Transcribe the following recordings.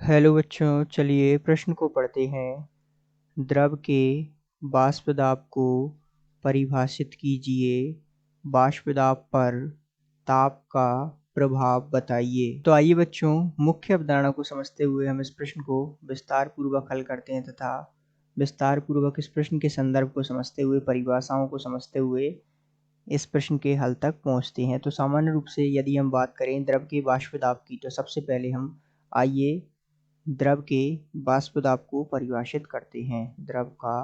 Hello बच्चों, चलिए प्रश्न को पढ़ते हैं। द्रव के वाष्प दाब को परिभाषित कीजिए। वाष्प दाब पर ताप का प्रभाव बताइए। तो आइए बच्चों, मुख्य अवधारणा को समझते हुए हम इस प्रश्न को विस्तार पूर्वक हल करते हैं तथा विस्तार पूर्वक इस प्रश्न के संदर्भ को समझते हुए, परिभाषाओं को समझते हुए इस प्रश्न के हल तक पहुंचते हैं। तो सामान्य रूप से यदि हम बात करें द्रव के वाष्प दाब की, तो सबसे पहले हम आइए द्रव के वाष्प दाब को परिभाषित करते हैं। द्रव का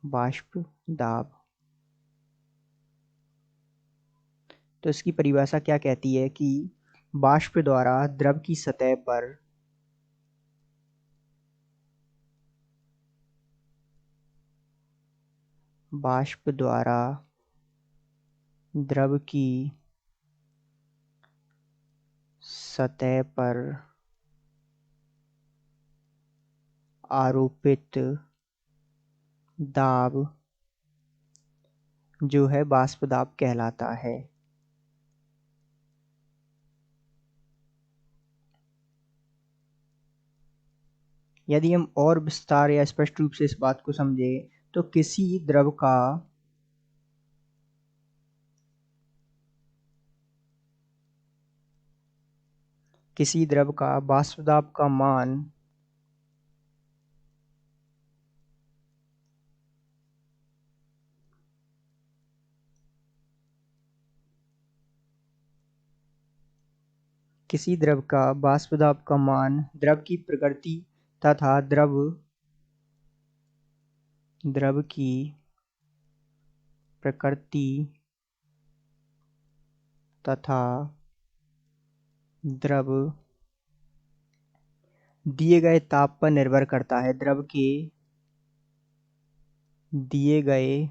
वाष्प दाब, तो इसकी परिभाषा क्या कहती है कि वाष्प द्वारा द्रव की सतह पर वाष्प द्वारा द्रव की सतह पर आरोपित दाब जो है वाष्प दाब कहलाता है। यदि हम और विस्तार या स्पष्ट रूप से इस बात को समझें तो किसी द्रव का वाष्प दाब का मान किसी द्रव का वाष्प दाब का मान द्रव की प्रकृति तथा द्रव की प्रकृति तथा द्रव दिए गए ताप पर निर्भर करता है। द्रव के दिए गए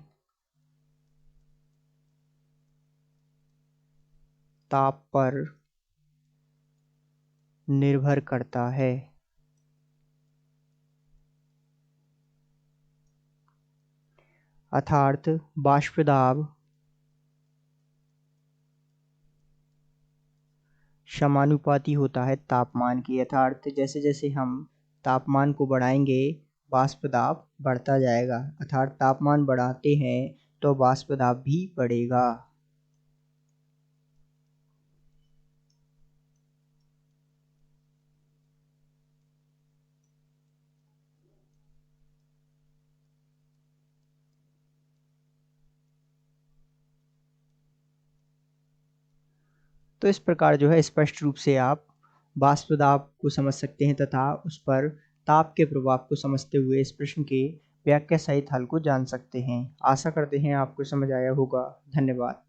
ताप पर निर्भर करता है। अर्थात वाष्प दाब समानुपाती होता है तापमान के। अर्थात जैसे जैसे हम तापमान को बढ़ाएंगे वाष्प दाब बढ़ता जाएगा। अर्थात तापमान बढ़ाते हैं तो वाष्प दाब भी बढ़ेगा। तो इस प्रकार जो है स्पष्ट रूप से आप वाष्प दाब को समझ सकते हैं तथा उस पर ताप के प्रभाव को समझते हुए इस प्रश्न के व्याख्या सहित हल को जान सकते हैं। आशा करते हैं आपको समझ आया होगा। धन्यवाद।